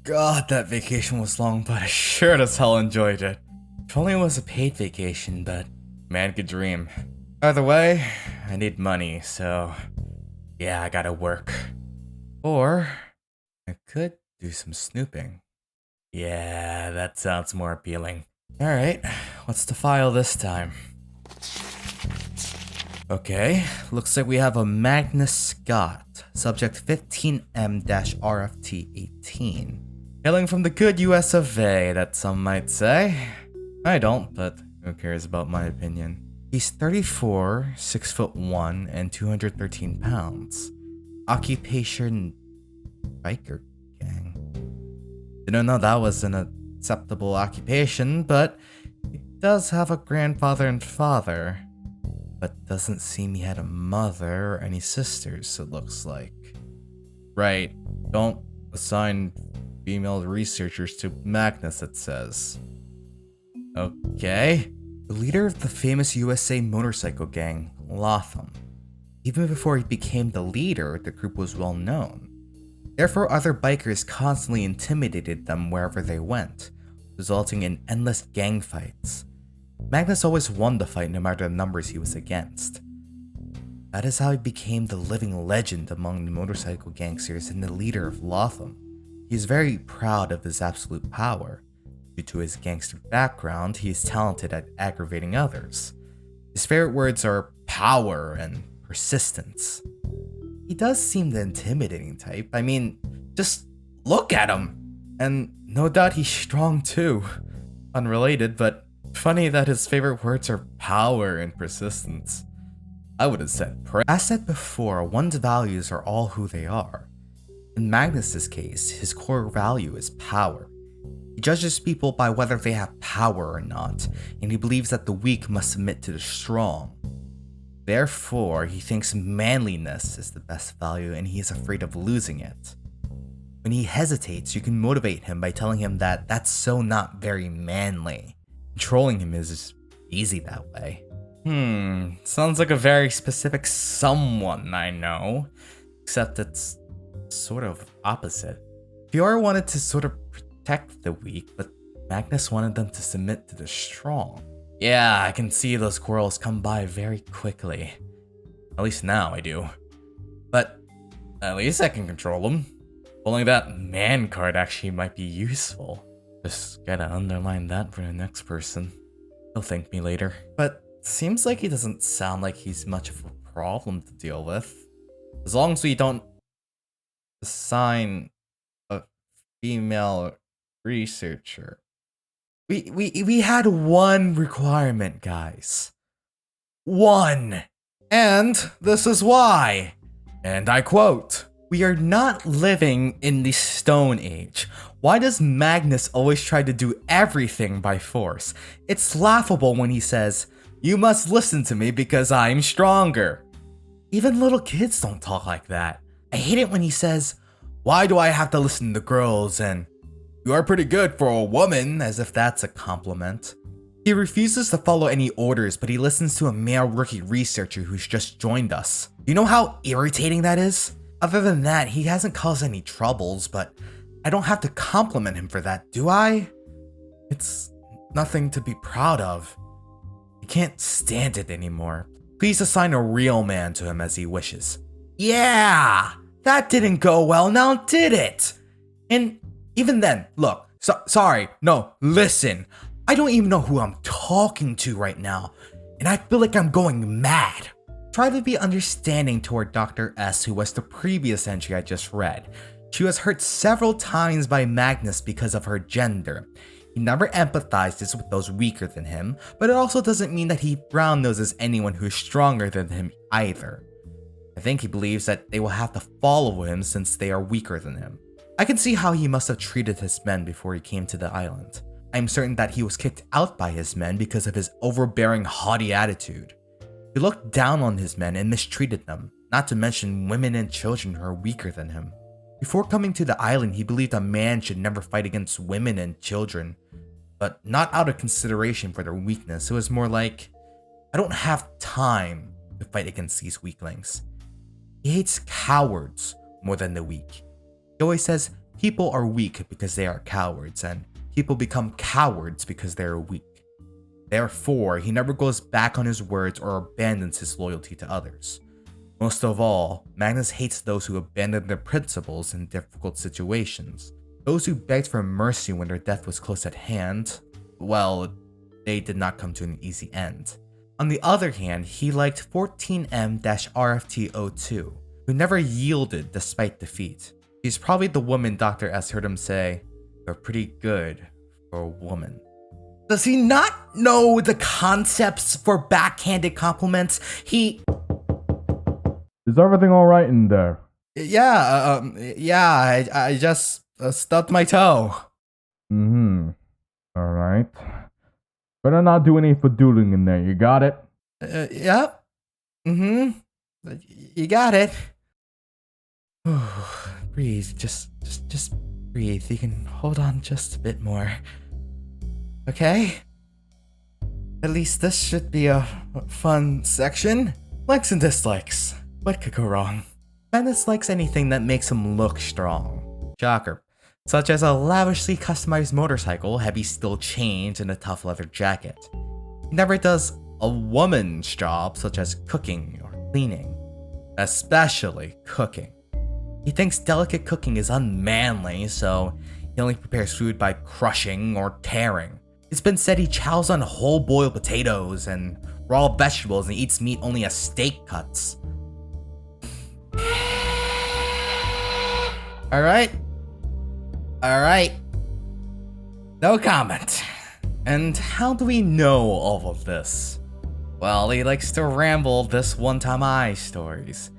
God, that vacation was long, but I sure as hell enjoyed it. If only it was a paid vacation, but man could dream. Either way, I need money, so yeah, I gotta work. Or I could do some snooping. Yeah, that sounds more appealing. Alright, what's the file this time? Okay, looks like we have a Magnus Scott, subject 15M-RFT18. Hailing from the good US of A, that some might say. I don't, but who cares about my opinion? He's 34, 6'1", and 213 pounds. Occupation biker gang. Didn't know that was an acceptable occupation, but he does have a grandfather and father. But doesn't seem he had a mother or any sisters, it looks like. Right, don't assign female researchers to Magnus, it says. Okay. The leader of the famous USA motorcycle gang, Lotham. Even before he became the leader, the group was well known. Therefore, other bikers constantly intimidated them wherever they went, resulting in endless gang fights. Magnus always won the fight no matter the numbers he was against. That is how he became the living legend among the motorcycle gangsters and the leader of Lotham. He is very proud of his absolute power. Due to his gangster background, he is talented at aggravating others. His favorite words are power and persistence. He does seem the intimidating type. I mean, just look at him! And no doubt he's strong too. Unrelated, but funny that his favorite words are power and persistence. I would have said As said before, one's values are all who they are. In Magnus's case, his core value is power. He judges people by whether they have power or not, and he believes that the weak must submit to the strong. Therefore, he thinks manliness is the best value and he is afraid of losing it. When he hesitates, you can motivate him by telling him that that's so not very manly. Controlling him is easy that way. Sounds like a very specific someone I know, except it's sort of opposite. Fiora wanted to sort of protect the weak, but Magnus wanted them to submit to the strong. Yeah, I can see those quarrels come by very quickly. At least now I do. But at least I can control them. Pulling that man card actually might be useful. Just gotta underline that for the next person. He'll thank me later. But seems like he doesn't sound like he's much of a problem to deal with. As long as we don't assign a female researcher. We had one requirement, guys. One. And this is why. And I quote, "We are not living in the Stone Age. Why does Magnus always try to do everything by force? It's laughable when he says, 'You must listen to me because I'm stronger.' Even little kids don't talk like that. I hate it when he says, 'Why do I have to listen to girls?' and 'You are pretty good for a woman,' as if that's a compliment. He refuses to follow any orders, but he listens to a male rookie researcher who's just joined us. Do you know how irritating that is? Other than that, he hasn't caused any troubles, but I don't have to compliment him for that, do I? It's nothing to be proud of. I can't stand it anymore. Please assign a real man to him as he wishes." Yeah! That didn't go well, now did it? And even then, look, sorry, no, listen. I don't even know who I'm talking to right now, and I feel like I'm going mad. Try to be understanding toward Dr. S, who was the previous entry I just read. She was hurt several times by Magnus because of her gender. He never empathizes with those weaker than him, but it also doesn't mean that he brown noses anyone who is stronger than him either. I think he believes that they will have to follow him since they are weaker than him. I can see how he must have treated his men before he came to the island. I am certain that he was kicked out by his men because of his overbearing, haughty attitude. He looked down on his men and mistreated them, not to mention women and children who are weaker than him. Before coming to the island, he believed a man should never fight against women and children, but not out of consideration for their weakness. It was more like, I don't have time to fight against these weaklings. He hates cowards more than the weak. He always says, people are weak because they are cowards, and people become cowards because they are weak. Therefore, he never goes back on his words or abandons his loyalty to others. Most of all, Magnus hates those who abandon their principles in difficult situations. Those who begged for mercy when their death was close at hand, well, they did not come to an easy end. On the other hand, he liked 14M-RFT02, who never yielded despite defeat. She's probably the woman Dr. S heard him say, "You're pretty good for a woman." Does he not know the concepts for backhanded compliments? Is everything alright in there? I just stubbed my toe. Alright. Better not do any fadoodling in there, you got it? Yep. You got it. Breathe, just breathe. You can hold on just a bit more. Okay? At least this should be a fun section. Likes and dislikes. What could go wrong? Magnus likes anything that makes him look strong. Shocker. Such as a lavishly customized motorcycle, heavy steel chains, and a tough leather jacket. He never does a woman's job, such as cooking or cleaning. Especially cooking. He thinks delicate cooking is unmanly, so he only prepares food by crushing or tearing. It's been said he chows on whole boiled potatoes and raw vegetables and eats meat only as steak cuts. Alright. No comment. And how do we know all of this? Well, he likes to ramble this one-time eye stories.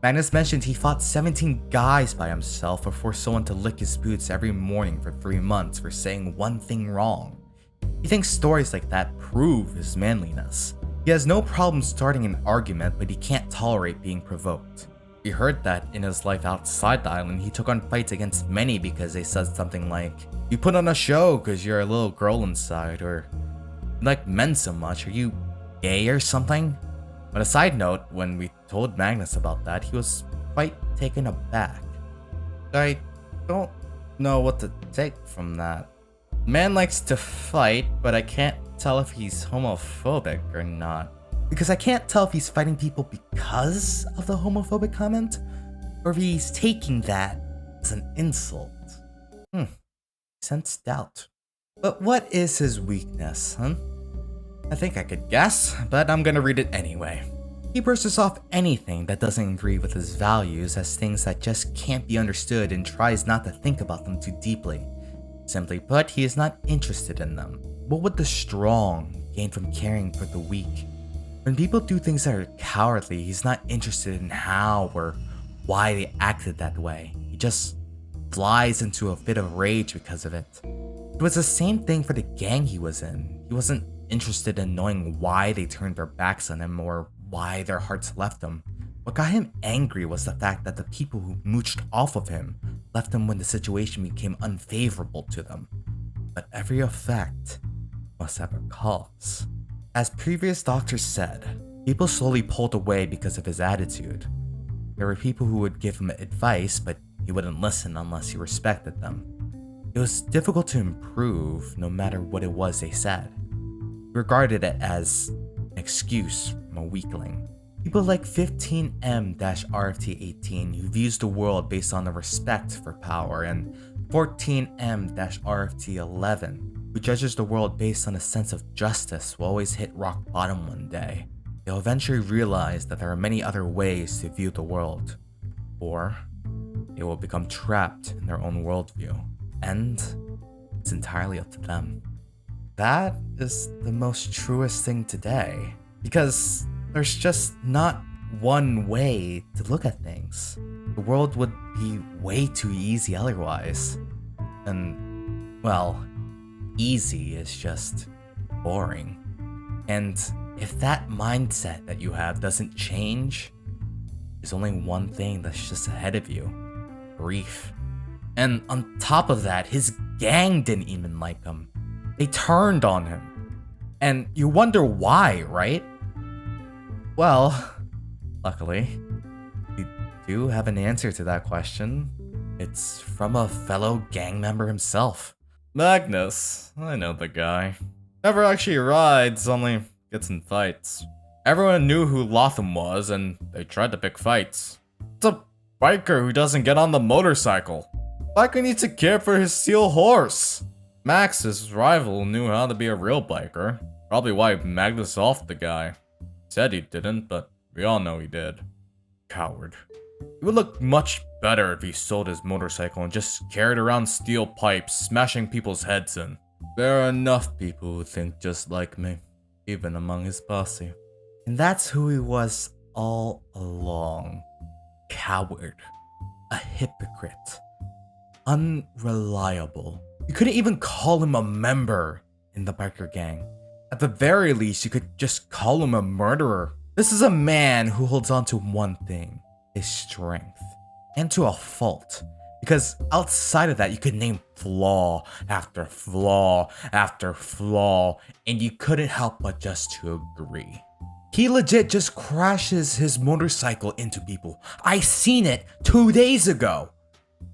Magnus mentioned he fought 17 guys by himself before someone to lick his boots every morning for 3 months for saying one thing wrong. He thinks stories like that prove his manliness. He has no problem starting an argument, but he can't tolerate being provoked. We heard that in his life outside the island, he took on fights against many because they said something like, "You put on a show because you're a little girl inside," or "You like men so much, are you gay or something?" On a side note, when we told Magnus about that, he was quite taken aback. I don't know what to take from that. Man likes to fight, but I can't tell if he's homophobic or not. Because I can't tell if he's fighting people because of the homophobic comment, or if he's taking that as an insult. Sense doubt. But what is his weakness, huh? I think I could guess, but I'm gonna read it anyway. He bursts off anything that doesn't agree with his values as things that just can't be understood and tries not to think about them too deeply. Simply put, he is not interested in them. What would the strong gain from caring for the weak? When people do things that are cowardly, he's not interested in how or why they acted that way. He just flies into a fit of rage because of it. It was the same thing for the gang he was in. He wasn't interested in knowing why they turned their backs on him or why their hearts left him. What got him angry was the fact that the people who mooched off of him left him when the situation became unfavorable to them. But every effect must have a cause. As previous doctors said, people slowly pulled away because of his attitude. There were people who would give him advice, but he wouldn't listen unless he respected them. It was difficult to improve no matter what it was they said. He regarded it as an excuse from a weakling. People like 15M-RFT18 who views the world based on a respect for power, and 14M-RFT11 who judges the world based on a sense of justice will always hit rock bottom one day. They'll eventually realize that there are many other ways to view the world, or they will become trapped in their own worldview, and it's entirely up to them. That is the most truest thing today, because there's just not one way to look at things. The world would be way too easy otherwise. And, well, easy is just boring. And if that mindset that you have doesn't change, there's only one thing that's just ahead of you: grief. And on top of that, his gang didn't even like him. They turned on him. And you wonder why, right? Well, luckily, we do have an answer to that question. It's from a fellow gang member himself. Magnus, I know the guy. Never actually rides, only gets in fights. Everyone knew who Lotham was, and they tried to pick fights. It's a biker who doesn't get on the motorcycle. Biker needs to care for his steel horse. Max, his rival, knew how to be a real biker. Probably why Magnus offed the guy. Said he didn't, but we all know he did. Coward. He would look much better if he sold his motorcycle and just carried around steel pipes, smashing people's heads in. There are enough people who think just like me, even among his posse. And that's who he was all along. Coward. A hypocrite. Unreliable. You couldn't even call him a member in the biker gang. At the very least, you could just call him a murderer. This is a man who holds on to one thing, his strength. And to a fault. Because outside of that, you could name flaw after flaw after flaw, and you couldn't help but just to agree. He legit just crashes his motorcycle into people. I seen it 2 days ago.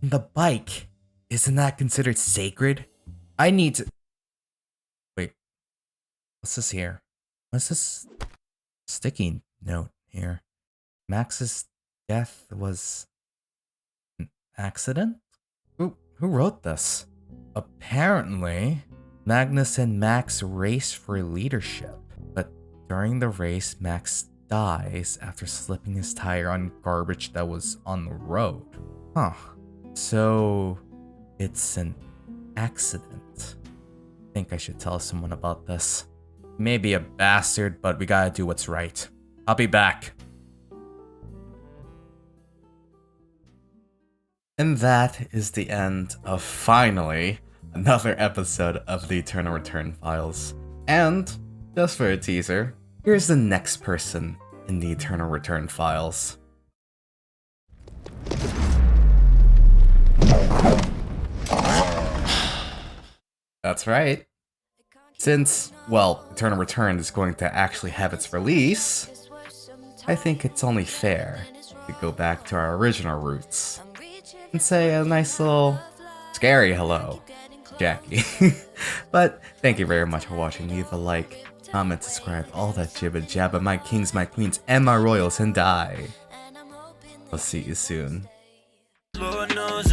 The bike, isn't that considered sacred? I need to... Wait, what's this here? What's this sticky note here? Max's death was an accident? Who wrote this? Apparently, Magnus and Max race for leadership, but during the race, Max dies after slipping his tire on garbage that was on the road. Huh. So, it's an accident. I think I should tell someone about this. He may be a bastard, but we gotta do what's right. I'll be back. And that is the end of, finally, another episode of the Eternal Return Files. And, just for a teaser, here's the next person in the Eternal Return Files. That's right. Since, well, Eternal Return is going to actually have its release, I think it's only fair to go back to our original roots and say a nice little scary hello, Jackie. But thank you very much for watching. Leave a like, comment, subscribe, all that jibba jabba, my kings, my queens, and my royals, and I. I'll see you soon. Lord knows